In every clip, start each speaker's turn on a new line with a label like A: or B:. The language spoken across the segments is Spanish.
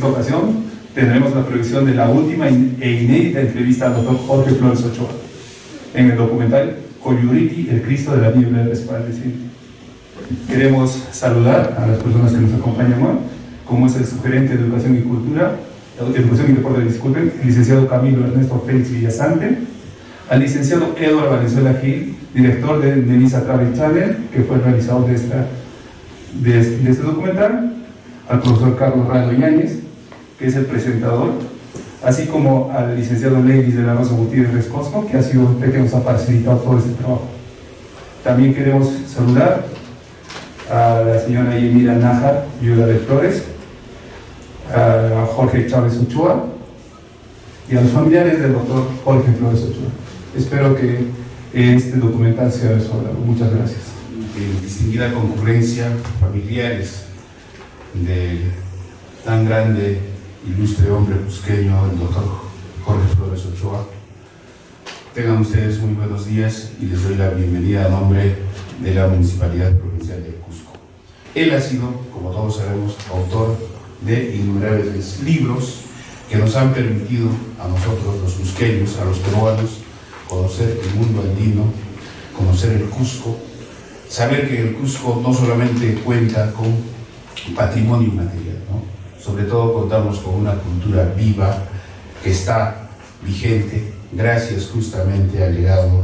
A: esta ocasión tendremos la proyección de la última e inédita entrevista al doctor Jorge Flores Ochoa en el documental Coyuriti, el Cristo de la Biblia Resplandeciente. Queremos saludar a las personas que nos acompañan hoy, como es el sugerente de Educación y Cultura, Educación y Deporte, disculpen, el licenciado Camilo Ernesto Félix Villasante, al licenciado Eduardo Valenzuela Gil, director de Melissa Travel Channel, que fue el realizador de este documental, al profesor Carlos Rado Yáñez, que es el presentador, así como al licenciado Levis de la Rosa Gutiérrez Rescosco, que ha sido el que nos ha facilitado todo este trabajo. También queremos saludar a la señora Yemira Nájar Viuda de Flores, a Jorge Chávez Ochoa y a los familiares del doctor Jorge Flores Ochoa. Espero que este documental sea de su agrado. Muchas gracias.
B: Distinguida concurrencia, familiares del tan grande, ilustre hombre cusqueño, el doctor Jorge Flores Ochoa, tengan ustedes muy buenos días y les doy la bienvenida a nombre de la Municipalidad Provincial de Cusco. Él ha sido, como todos sabemos, autor de innumerables libros que nos han permitido a nosotros, los cusqueños, a los peruanos, conocer el mundo andino, conocer el Cusco, saber que el Cusco no solamente cuenta con patrimonio material, ¿no? Sobre todo contamos con una cultura viva que está vigente gracias justamente al legado,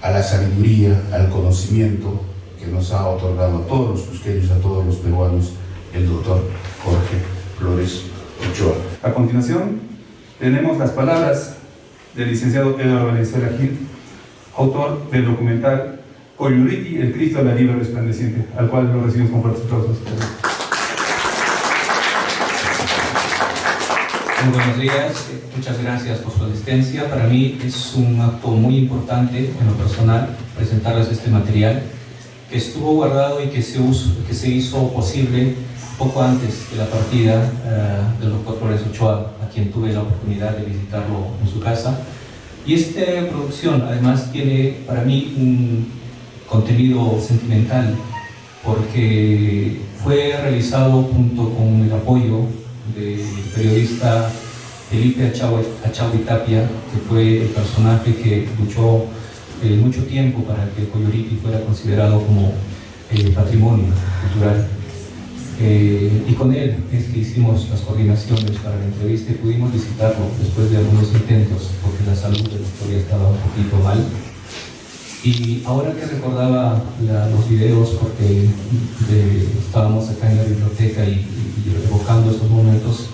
B: a la sabiduría, al conocimiento que nos ha otorgado a todos los cusqueños, a todos los peruanos, el doctor Jorge Flores Ochoa.
A: A continuación, tenemos las palabras del licenciado Eduardo Valenzuela Gil, autor del documental Coyuriti, el Cristo de la Biblia Resplandeciente, al cual lo recibimos con fuertes aplausos.
C: Muy buenos días, muchas gracias por su asistencia. Para mí es un acto muy importante en lo personal presentarles este material que estuvo guardado y que se hizo posible poco antes de la partida del doctor Flores Ochoa, a quien tuve la oportunidad de visitarlo en su casa. Y esta producción además tiene para mí un contenido sentimental porque fue realizado junto con el apoyo del periodista Felipe Achawi Tapia, que fue el personaje que luchó mucho tiempo para que Coyuriti fuera considerado como patrimonio cultural. Y con él es que hicimos las coordinaciones para la entrevista y pudimos visitarlo después de algunos intentos porque la salud del doctor ya estaba un poquito mal. Y ahora que recordaba los videos, porque estábamos acá en la biblioteca y evocando esos momentos,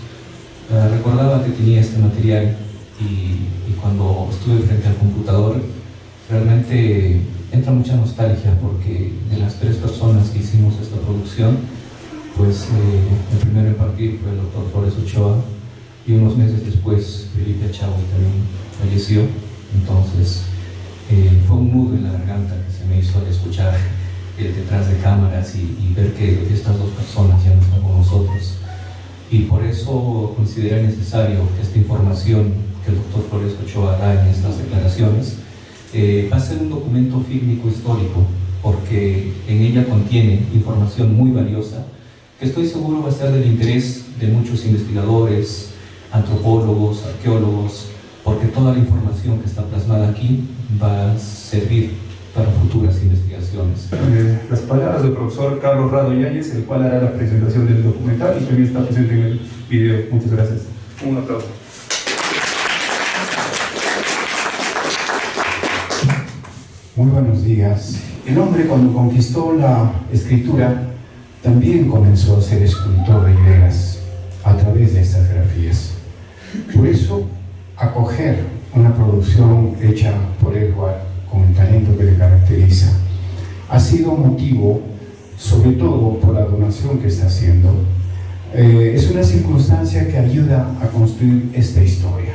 C: recordaba que tenía este material y cuando estuve frente al computador realmente entra mucha nostalgia porque de las 3 personas que hicimos esta producción, pues el primero en partir fue el doctor Flores Ochoa y unos meses después Felipe Achawi también falleció. Entonces fue un nudo en la garganta que se me hizo al escuchar detrás de cámaras y ver que estas 2 personas ya no están con nosotros. Y por eso consideré necesario que esta información que el doctor Flores Ochoa da en estas declaraciones va a ser un documento fílmico histórico, porque en ella contiene información muy valiosa que estoy seguro va a ser del interés de muchos investigadores, antropólogos, arqueólogos, porque toda la información que está plasmada aquí va a servir para futuras investigaciones.
A: Las palabras del profesor Carlos Rado Yáñez, el cual hará la presentación del documental y también está presente en el video. Muchas gracias. Un aplauso.
D: Muy buenos días. El hombre, cuando conquistó la escritura, también comenzó a ser escultor de ideas a través de estas grafías. Por eso, acoger una producción hecha por Edward con el talento que le caracteriza ha sido motivo, sobre todo por la donación que está haciendo. Es una circunstancia que ayuda a construir esta historia.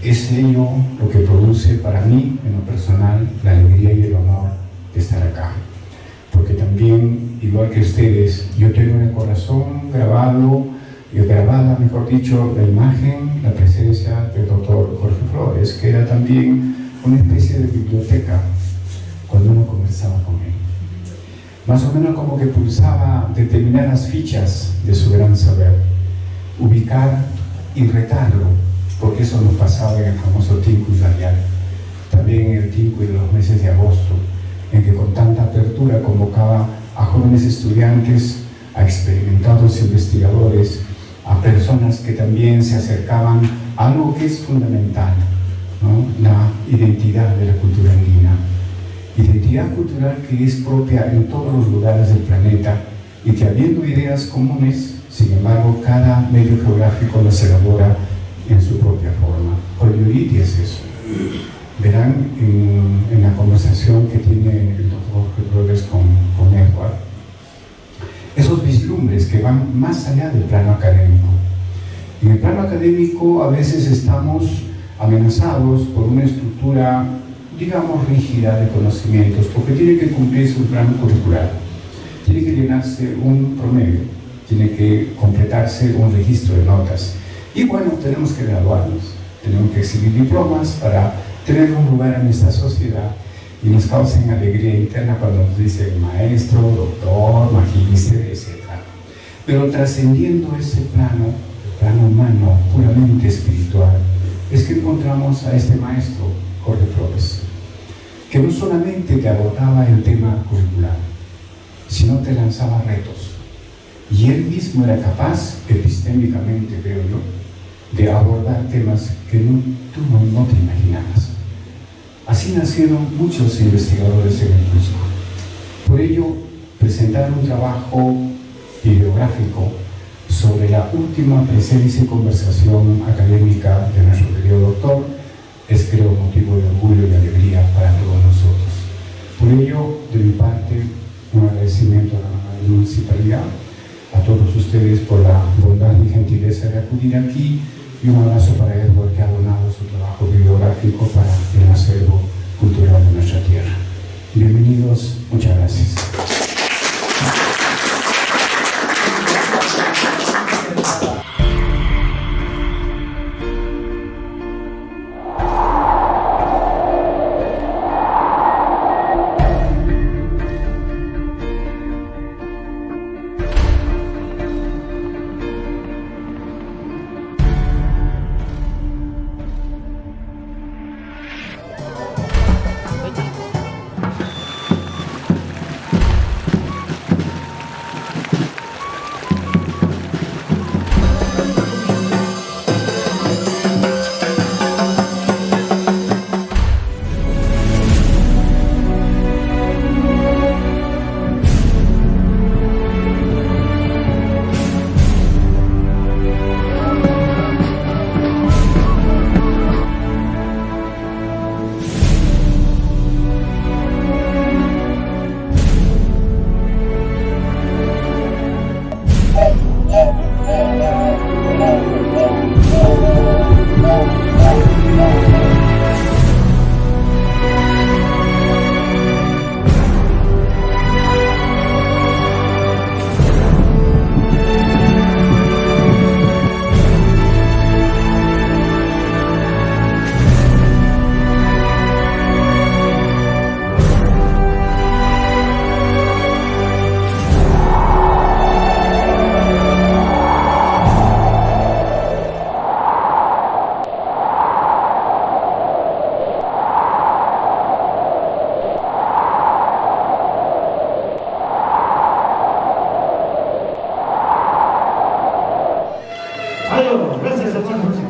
D: Es ello lo que produce para mí, en lo personal, la alegría y el honor de estar acá. Porque también, igual que ustedes, yo tengo en el corazón grabada, mejor dicho, la imagen, la presencia del doctor Jorge Flores, que era también una especie de biblioteca cuando uno conversaba con él. más o menos como que pulsaba determinadas fichas de su gran saber, ubicar y retarlo, porque eso nos pasaba en el famoso Tinku Radial, también en el Tinku de los meses de agosto, en que con tanta apertura convocaba a jóvenes estudiantes, a experimentados investigadores, a personas que también se acercaban a algo que es fundamental, ¿no? La identidad de la cultura andina. Identidad cultural que es propia en todos los lugares del planeta y que, habiendo ideas comunes, sin embargo, cada medio geográfico las elabora en su propia forma. Coyuriti es eso. Verán en la conversación que tiene el doctor Flores con Edward, esos vislumbres que van más allá del plano académico. En el plano académico a veces estamos amenazados por una estructura, digamos, rígida de conocimientos, porque tiene que cumplirse un plano curricular, tiene que llenarse un promedio, tiene que completarse un registro de notas. Y bueno, tenemos que graduarnos, tenemos que exhibir diplomas para tener un lugar en esta sociedad y nos causen alegría interna cuando nos dicen maestro, doctor, magíster, etc. Pero trascendiendo ese plano, el plano humano, puramente espiritual, es que encontramos a este maestro, Jorge Flores, que no solamente te agotaba el tema curricular, sino te lanzaba retos. Y él mismo era capaz, epistémicamente creo yo, de abordar temas que tú no te imaginabas. Así nacieron muchos investigadores en el Cusco. Por ello, presentar un trabajo bibliográfico sobre la última presencia y conversación académica de nuestro querido doctor es, creo, motivo de orgullo y alegría para todos nosotros. Por ello, de mi parte, un agradecimiento a la municipalidad, a todos ustedes por la bondad y gentileza de acudir aquí, y un abrazo para Edward, que ha donado su trabajo bibliográfico para el acervo cultural de nuestra tierra. Bienvenidos, muchas gracias.
E: Gracias a todos.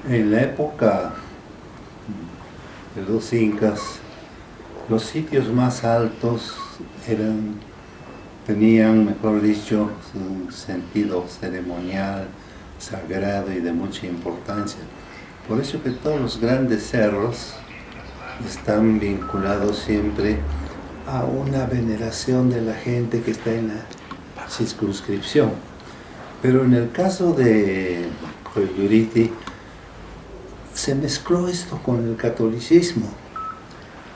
F: En la época de los incas, los sitios más altos tenían, mejor dicho, un sentido ceremonial, sagrado y de mucha importancia. Por eso que todos los grandes cerros están vinculados siempre a una veneración de la gente que está en la circunscripción. Pero en el caso de Coyuriti se mezcló esto con el catolicismo.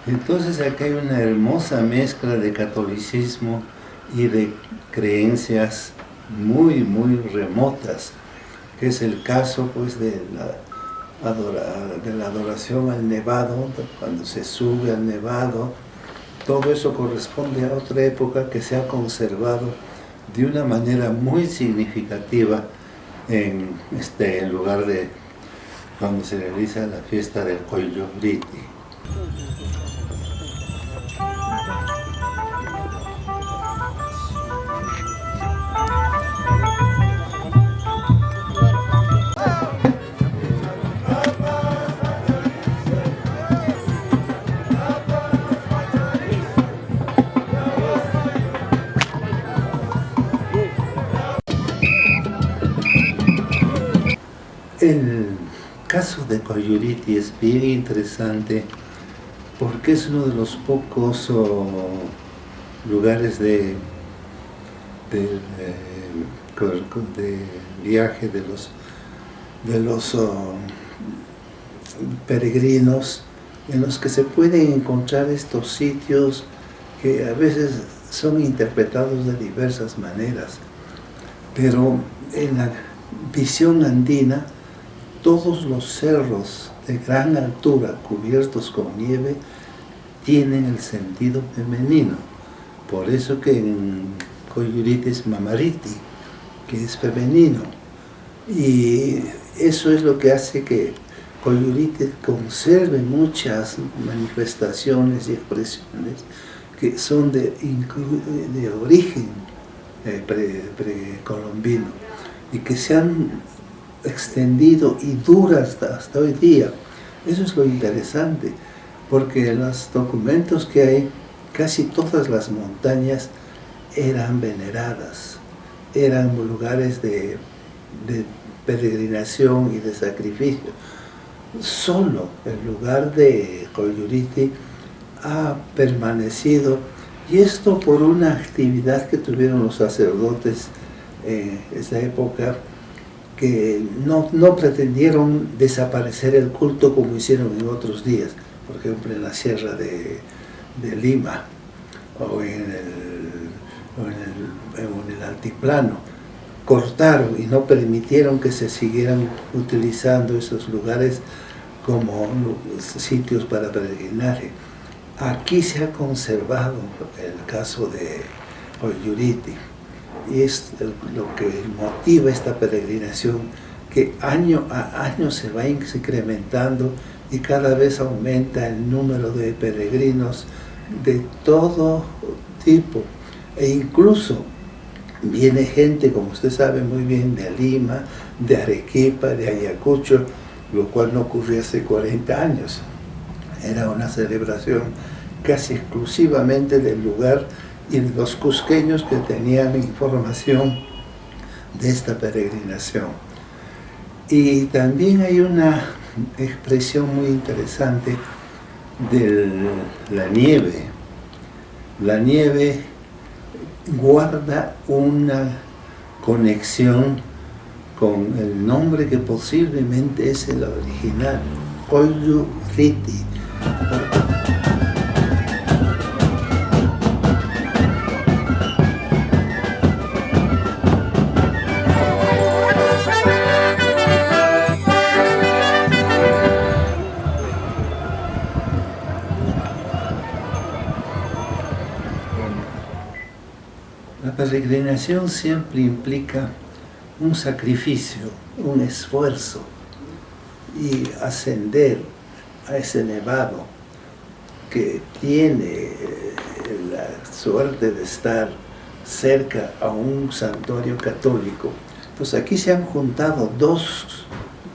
F: Entonces aquí hay una hermosa mezcla de catolicismo y de creencias muy, muy remotas, que es el caso pues de la adoración al nevado, cuando se sube al nevado. Todo eso corresponde a otra época que se ha conservado de una manera muy significativa en el lugar de donde se realiza la fiesta del Coyuriti. El caso de Coyuriti es bien interesante porque es uno de los pocos lugares de viaje de los peregrinos en los que se pueden encontrar estos sitios que a veces son interpretados de diversas maneras, pero en la visión andina todos los cerros de gran altura cubiertos con nieve tienen el sentido femenino. Por eso que en Coyuriti es Mamariti, que es femenino. Y eso es lo que hace que Coyuriti conserve muchas manifestaciones y expresiones que son de origen precolombino y que se han extendido y dura hasta hoy día. Eso es lo interesante, porque en los documentos que hay, casi todas las montañas eran veneradas, eran lugares de peregrinación y de sacrificio. Solo el lugar de Coyuriti ha permanecido, y esto por una actividad que tuvieron los sacerdotes en esa época, que no pretendieron desaparecer el culto como hicieron en otros días, por ejemplo en la sierra de Lima o en el altiplano. Cortaron y no permitieron que se siguieran utilizando esos lugares como sitios para peregrinaje. Aquí se ha conservado el caso de Coyuriti. Y es lo que motiva esta peregrinación, que año a año se va incrementando y cada vez aumenta el número de peregrinos de todo tipo. E incluso viene gente, como usted sabe muy bien, de Lima, de Arequipa, de Ayacucho, lo cual no ocurrió hace 40 años. Era una celebración casi exclusivamente del lugar y de los cusqueños que tenían información de esta peregrinación. Y también hay una expresión muy interesante de la nieve. La nieve guarda una conexión con el nombre que posiblemente es el original, Coyuriti. La peregrinación siempre implica un sacrificio, un esfuerzo, y ascender a ese nevado que tiene la suerte de estar cerca a un santuario católico. Pues aquí se han juntado dos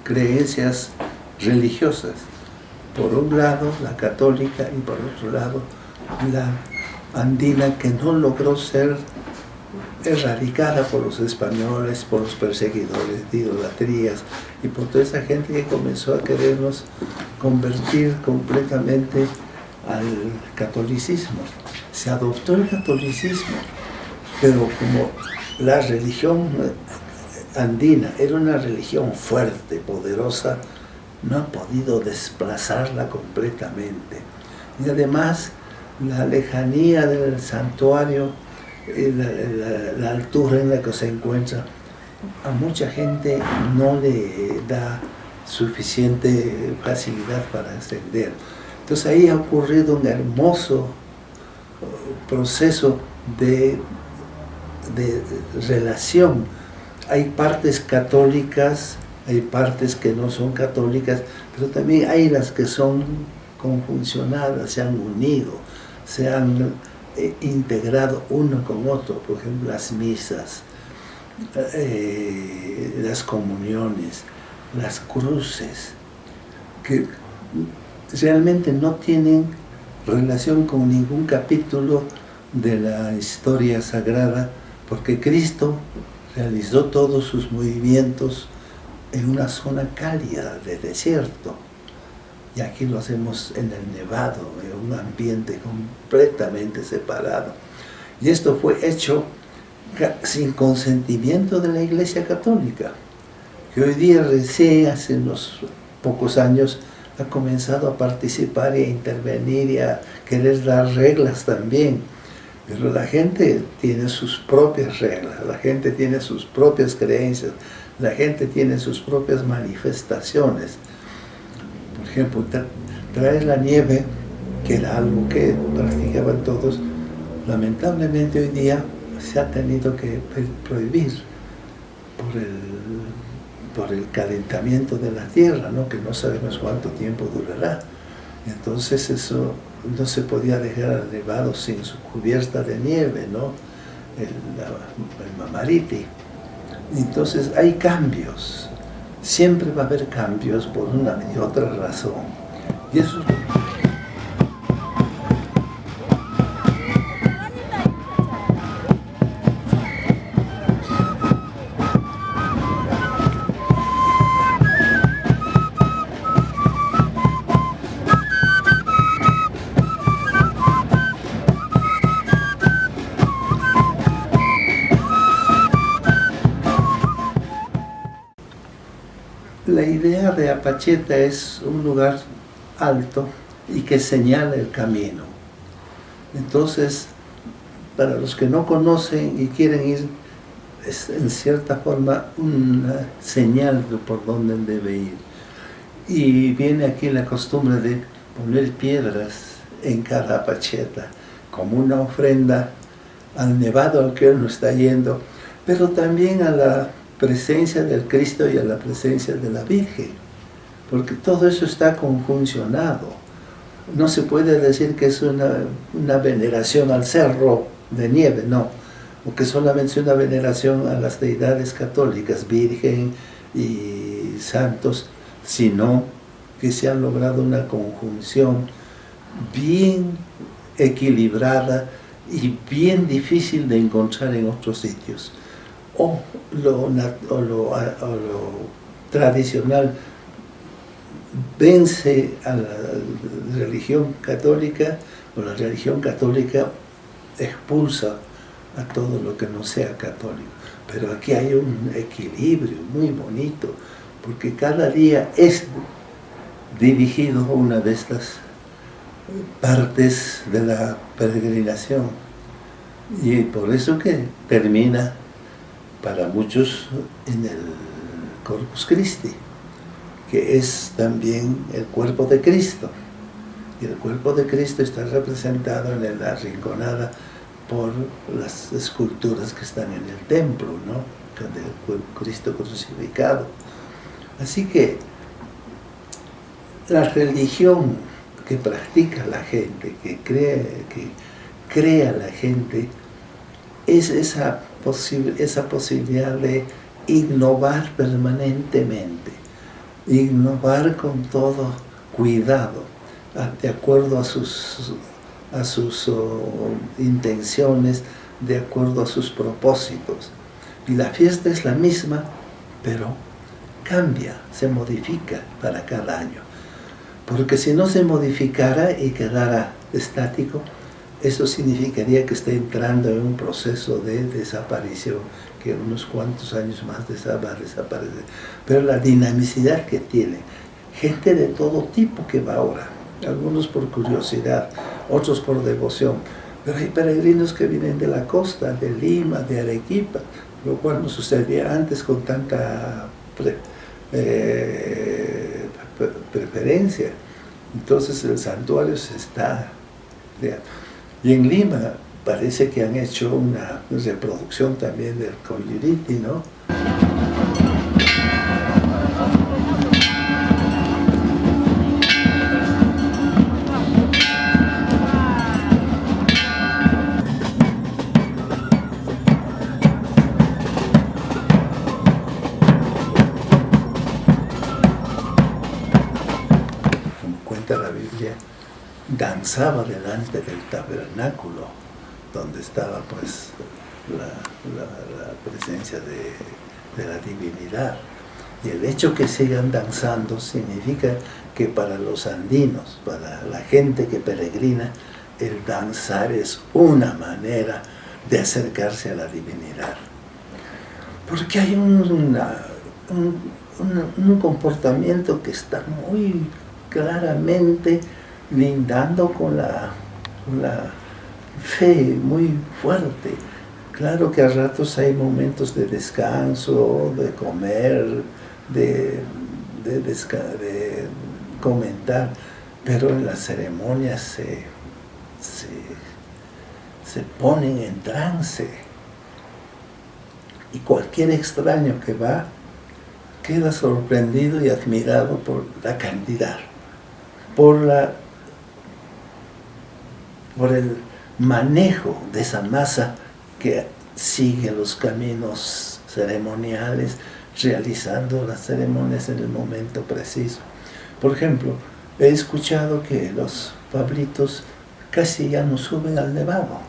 F: creencias religiosas, por un lado la católica y por otro lado la andina, que no logró ser erradicada por los españoles, por los perseguidores de idolatrías y por toda esa gente que comenzó a querernos convertir completamente al catolicismo. se adoptó el catolicismo, pero como la religión andina era una religión fuerte, poderosa, no han podido desplazarla completamente. Y además, la lejanía del santuario, la altura en la que se encuentra, a mucha gente no le da suficiente facilidad para ascender. Entonces ahí ha ocurrido un hermoso proceso de relación. Hay partes católicas, hay partes que no son católicas, pero también hay las que son conjuncionadas, se han unido, se han integrado uno con otro. Por ejemplo, las misas, las comuniones, las cruces, que realmente no tienen relación con ningún capítulo de la historia sagrada, porque Cristo realizó todos sus movimientos en una zona cálida de desierto, y aquí lo hacemos en el Nevado, en un ambiente completamente separado. Y esto fue hecho sin consentimiento de la Iglesia Católica, que hoy día recién, hace unos pocos años, ha comenzado a participar e intervenir y a querer dar reglas también. Pero la gente tiene sus propias reglas, la gente tiene sus propias creencias, la gente tiene sus propias manifestaciones. Por ejemplo, traer la nieve, que era algo que practicaban todos, lamentablemente hoy día se ha tenido que prohibir por el calentamiento de la tierra, ¿no? Que no sabemos cuánto tiempo durará. Entonces eso no se podía dejar al nevado sin su cubierta de nieve, ¿no? El Mamariti. Entonces hay cambios, siempre va a haber cambios por una y otra razón. Y eso es la idea de Apacheta. Es un lugar alto y que señala el camino. Entonces, para los que no conocen y quieren ir, es en cierta forma una señal de por dónde debe ir. Y viene aquí la costumbre de poner piedras en cada Apacheta, como una ofrenda al nevado al que uno está yendo, pero también a la presencia del Cristo y a la presencia de la Virgen, porque todo eso está conjuncionado. No se puede decir que es una veneración al cerro de nieve, no, o que solamente es una veneración a las deidades católicas, Virgen y santos, sino que se ha logrado una conjunción bien equilibrada y bien difícil de encontrar en otros sitios. O lo tradicional vence a la religión católica, o la religión católica expulsa a todo lo que no sea católico. Pero aquí hay un equilibrio muy bonito, porque cada día es dirigido a una de estas partes de la peregrinación, y por eso que termina para muchos en el Corpus Christi, que es también el cuerpo de Cristo. Y el cuerpo de Cristo está representado en la Rinconada por las esculturas que están en el templo, ¿no? Del Cristo crucificado. Así que la religión que practica la gente, que crea la gente, es esa posibilidad de innovar permanentemente, innovar con todo cuidado, de acuerdo a sus intenciones, de acuerdo a sus propósitos. Y la fiesta es la misma, pero cambia, se modifica para cada año. Porque si no se modificara y quedara estático, eso significaría que está entrando en un proceso de desaparición, que en unos cuantos años más va a desaparecer. Pero la dinamicidad que tiene, gente de todo tipo que va ahora, algunos por curiosidad, otros por devoción, pero hay peregrinos que vienen de la costa, de Lima, de Arequipa, lo cual no sucedía antes con tanta preferencia. Entonces el santuario se está... Y en Lima parece que han hecho una reproducción también del Colluriti, ¿no? Cuenta la Biblia, danzaba delante del tabernáculo donde estaba pues la presencia de la divinidad. Y el hecho que sigan danzando significa que para los andinos, para la gente que peregrina, el danzar es una manera de acercarse a la divinidad. Porque hay un comportamiento que está muy claramente lindando con la fe muy fuerte. Claro que a ratos hay momentos de descanso, de comer, de comentar, pero en las ceremonias se ponen en trance. Y cualquier extraño que va queda sorprendido y admirado por la cantidad, por el manejo de esa masa que sigue los caminos ceremoniales, realizando las ceremonias en el momento preciso. Por ejemplo, he escuchado que los pablitos casi ya no suben al nevado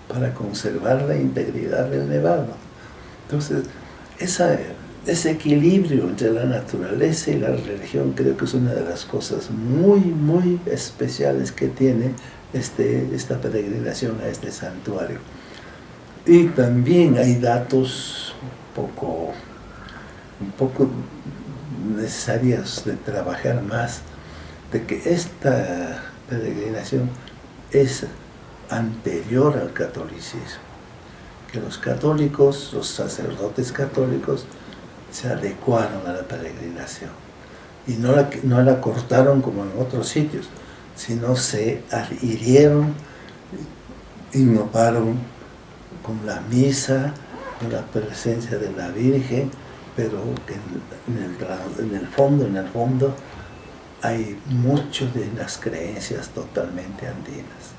F: para conservar la integridad del nevado. Entonces, ese equilibrio entre la naturaleza y la religión creo que es una de las cosas muy, muy especiales que tiene esta peregrinación a este santuario. Y también hay datos un poco necesarios de trabajar más, de que esta peregrinación es anterior al catolicismo, que los católicos, los sacerdotes católicos, se adecuaron a la peregrinación y no la cortaron como en otros sitios, sino se adhirieron, innovaron con la misa, con la presencia de la Virgen, pero en el fondo hay mucho de las creencias totalmente andinas.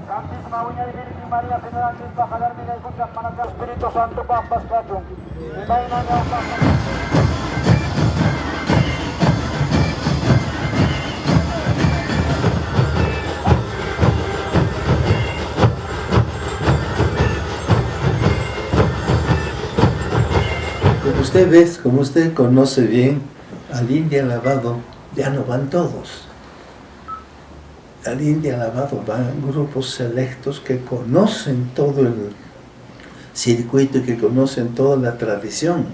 E: Santísima Uña de Virgen María, Señora Antes, Bajalar, Miguel, Muchas Manas del Espíritu Santo, Pampas, Cachón.
F: Como usted conoce bien, al India Lavado ya no van todos. Al India Lavado van grupos selectos que conocen todo el circuito y que conocen toda la tradición.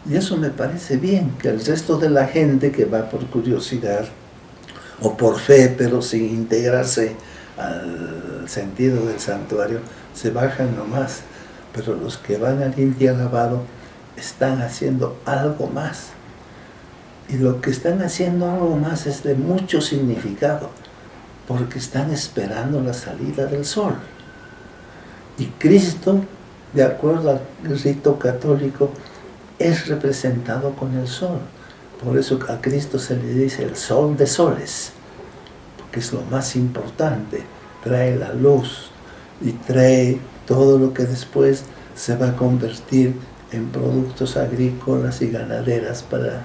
F: Y eso me parece bien, que el resto de la gente que va por curiosidad o por fe, pero sin integrarse al sentido del santuario, se bajan nomás. Pero los que van al India Lavado están haciendo algo más. Y lo que están haciendo algo más es de mucho significado, porque están esperando la salida del sol. Y Cristo, de acuerdo al rito católico, es representado con el sol. Por eso a Cristo se le dice el sol de soles, porque es lo más importante. Trae la luz y trae todo lo que después se va a convertir en productos agrícolas y ganaderas para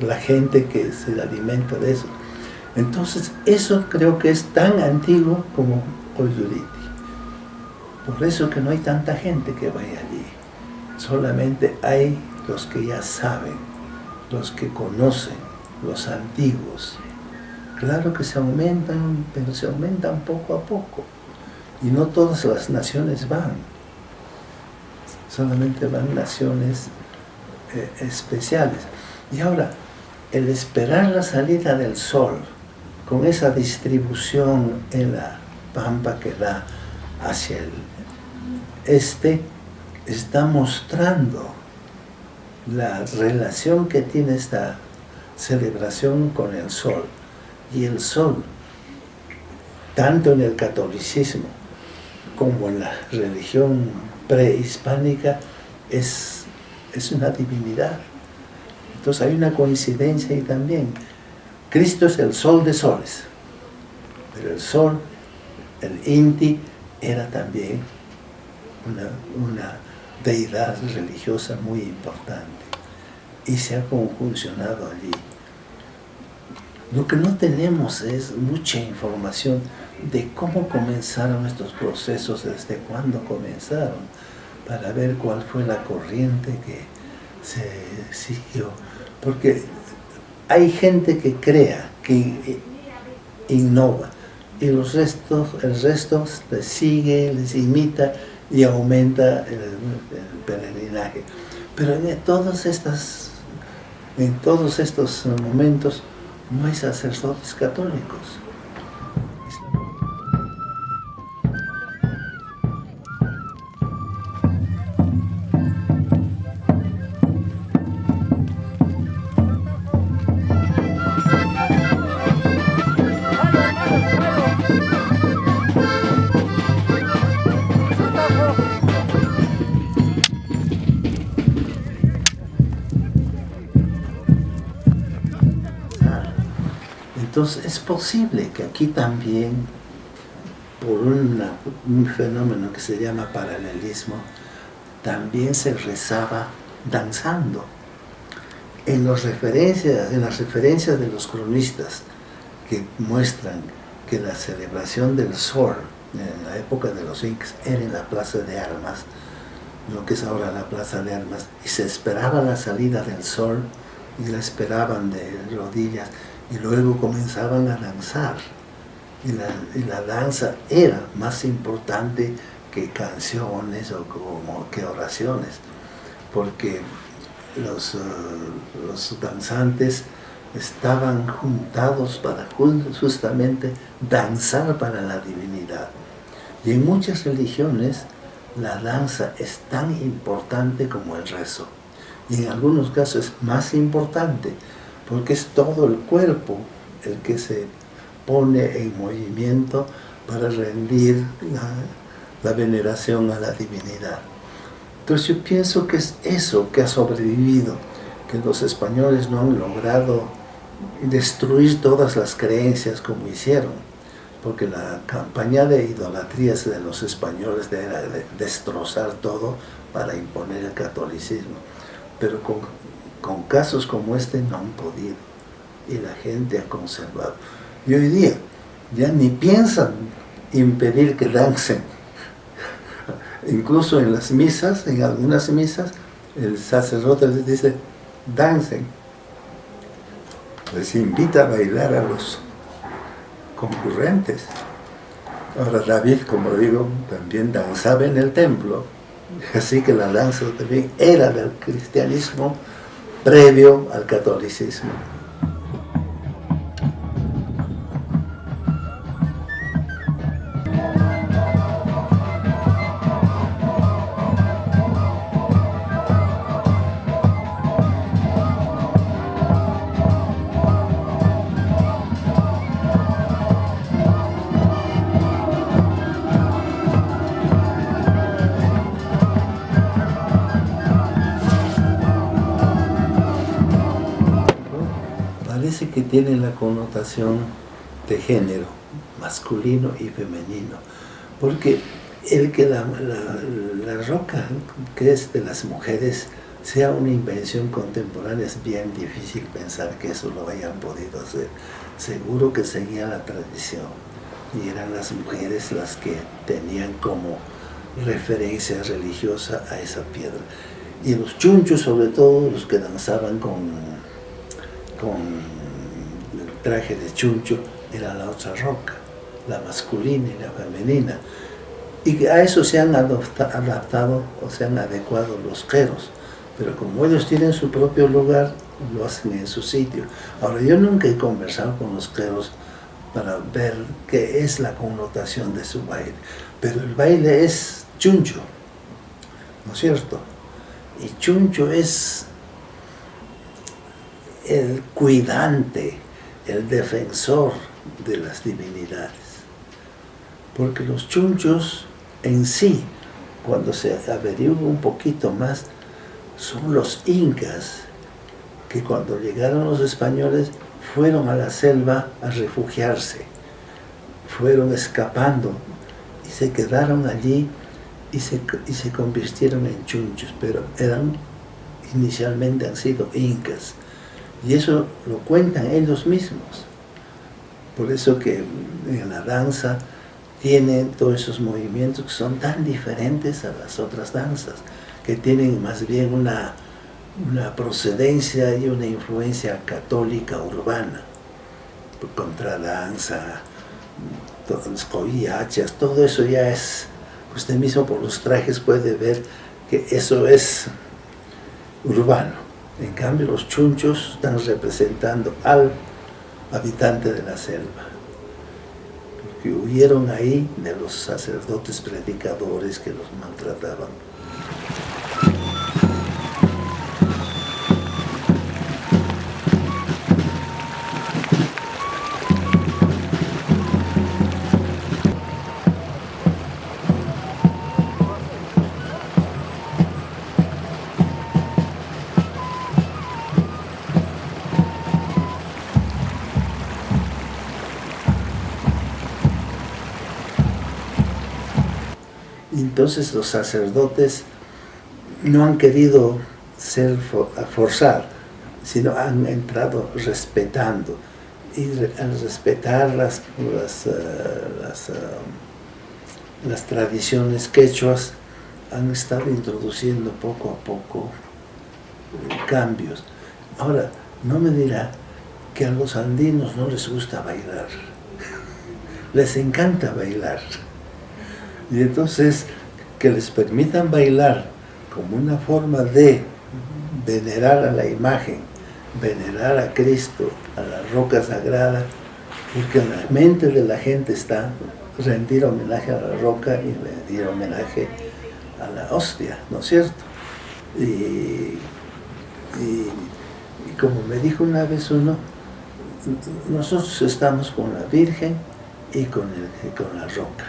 F: la gente que se alimenta de eso. Entonces, eso creo que es tan antiguo como Coyuriti. Por eso que no hay tanta gente que vaya allí. Solamente hay los que ya saben, los que conocen, los antiguos. Claro que se aumentan, pero se aumentan poco a poco. Y no todas las naciones van. Solamente van naciones especiales. Y ahora, el esperar la salida del sol, con esa distribución en la pampa que da hacia el este, está mostrando la relación que tiene esta celebración con el sol. Y el sol, tanto en el catolicismo como en la religión prehispánica, es una divinidad. Entonces hay una coincidencia ahí también. Cristo es el sol de soles, pero el sol, el Inti, era también una deidad religiosa muy importante y se ha conjuncionado allí. Lo que no tenemos es mucha información de cómo comenzaron estos procesos, desde cuándo comenzaron, para ver cuál fue la corriente que se siguió. Porque hay gente que crea, que innova, y el resto les sigue, les imita y aumenta el peregrinaje. Pero en todos estos momentos no hay sacerdotes católicos. Entonces es posible que aquí también, por un fenómeno que se llama paralelismo, también se rezaba danzando. En las referencias de los cronistas que muestran que la celebración del sol en la época de los incas era en la Plaza de Armas, lo que es ahora la Plaza de Armas, y se esperaba la salida del sol y la esperaban de rodillas, y luego comenzaban a danzar. Y la danza era más importante que canciones o que oraciones, porque los danzantes estaban juntados para justamente danzar para la divinidad. Y en muchas religiones la danza es tan importante como el rezo, y en algunos casos es más importante, porque es todo el cuerpo el que se pone en movimiento para rendir la veneración a la divinidad. Entonces yo pienso que es eso que ha sobrevivido, que los españoles no han logrado destruir todas las creencias como hicieron, porque la campaña de idolatrías de los españoles era de destrozar todo para imponer el catolicismo, pero con casos como este no han podido, y la gente ha conservado. Y hoy día ya ni piensan impedir que dancen. Incluso en las misas, en algunas misas, el sacerdote les dice, dancen. Les invita a bailar a los concurrentes. Ahora David, como digo, también danzaba en el templo, así que la danza también era del cristianismo previo al catolicismo. Parece que tiene la connotación de género, masculino y femenino, porque la roca que es de las mujeres sea una invención contemporánea, es bien difícil pensar que eso lo hayan podido hacer. Seguro que seguían la tradición y eran las mujeres las que tenían como referencia religiosa a esa piedra. Y los chunchos, sobre todo los que danzaban con el traje de chuncho, era la otra roca, la masculina y la femenina. Y a eso se han adaptado o se han adecuado los queros. Pero como ellos tienen su propio lugar, lo hacen en su sitio. Ahora, yo nunca he conversado con los queros para ver qué es la connotación de su baile. Pero el baile es chuncho, ¿no es cierto? Y chuncho es el cuidante, el defensor de las divinidades. Porque los chunchos en sí, cuando se averigua un poquito más, son los incas que cuando llegaron los españoles fueron a la selva a refugiarse, fueron escapando y se quedaron allí y se convirtieron en chunchos, pero inicialmente han sido incas, y eso lo cuentan ellos mismos. Por eso que en la danza tienen todos esos movimientos que son tan diferentes a las otras danzas, que tienen más bien una procedencia y una influencia católica urbana, contradanza, los coillachas, todo eso ya es, usted mismo por los trajes puede ver que eso es urbano. En cambio los chunchos están representando al habitante de la selva, porque huyeron ahí de los sacerdotes predicadores que los maltrataban. Entonces los sacerdotes no han querido forzar, sino han entrado respetando. Y al respetar las tradiciones quechuas, han estado introduciendo poco a poco cambios. Ahora, no me dirá que a los andinos no les gusta bailar. Les encanta bailar. Y entonces, que les permitan bailar como una forma de venerar a la imagen, venerar a Cristo, a la roca sagrada, porque en la mente de la gente está rendir homenaje a la roca y rendir homenaje a la hostia, ¿no es cierto? Y como me dijo una vez uno, nosotros estamos con la Virgen y con la roca.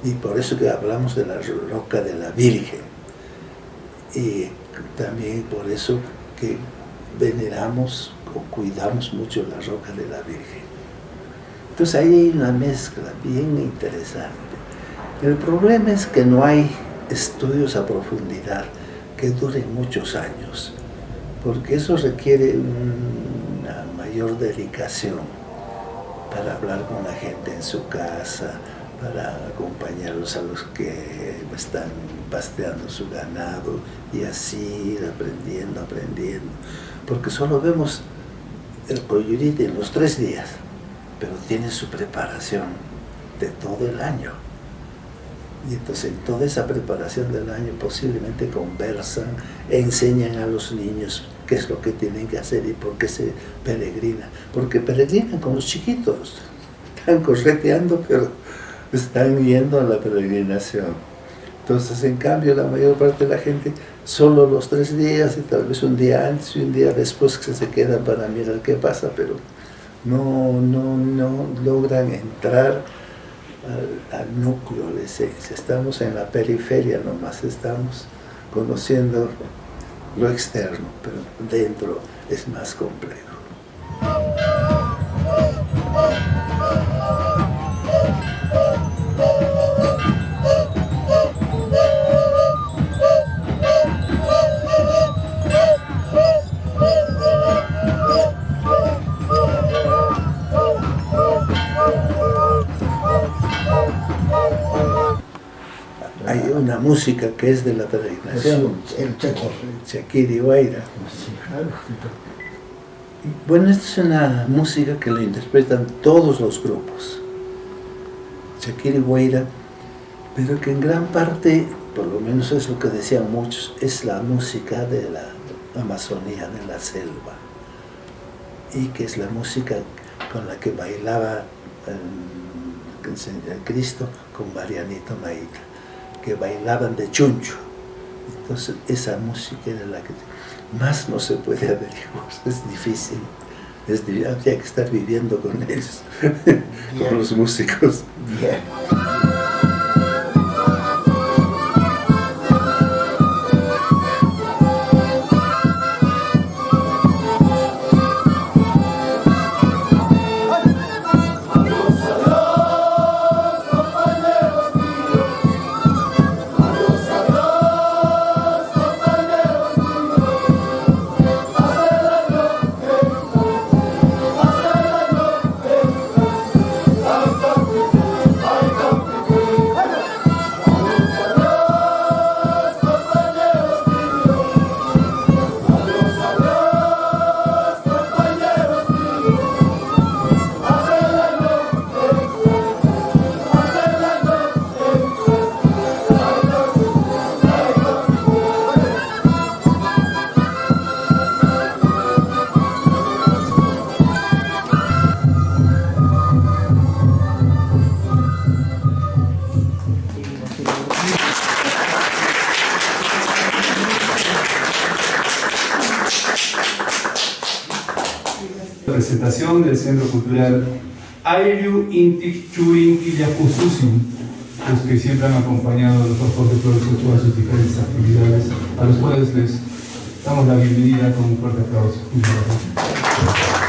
F: Y por eso que hablamos de la roca de la Virgen. Y también por eso que veneramos o cuidamos mucho la roca de la Virgen. Entonces ahí hay una mezcla bien interesante. El problema es que no hay estudios a profundidad que duren muchos años, porque eso requiere una mayor dedicación para hablar con la gente en su casa, para acompañarlos a los que están pasteando su ganado y así ir aprendiendo, porque solo vemos el coyurite en los 3 días, pero tiene su preparación de todo el año. Y entonces en toda esa preparación del año posiblemente conversan, enseñan a los niños qué es lo que tienen que hacer y por qué se peregrina, porque peregrinan con los chiquitos, están correteando, pero están yendo a la peregrinación. Entonces, en cambio, la mayor parte de la gente solo los 3 días y tal vez un día antes y un día después que se quedan para mirar qué pasa, pero no logran entrar al núcleo de esencia. Estamos en la periferia nomás, estamos conociendo lo externo, pero dentro es más complejo. una música que es de la peregrinación,
G: El Chaquiri.
F: Chaquiri Huayra. Bueno, esta es una música que la interpretan todos los grupos, Chaquiri Huayra, pero que en gran parte, por lo menos es lo que decían muchos, es la música de la Amazonía, de la selva, y que es la música con la que bailaba el Cristo con Marianito Maíta, que bailaban de chuncho. Entonces esa música era la que más no se puede averiguar, es difícil, habría que estar viviendo con ellos, con los músicos.
G: Bien.
A: Presentación del Centro Cultural Ayllu Intik Churin Quillacususin, los que siempre han acompañado a los Jorge Flores Ochoa en sus diferentes actividades, a los cuales les damos la bienvenida con un fuerte aplauso. Muchas gracias.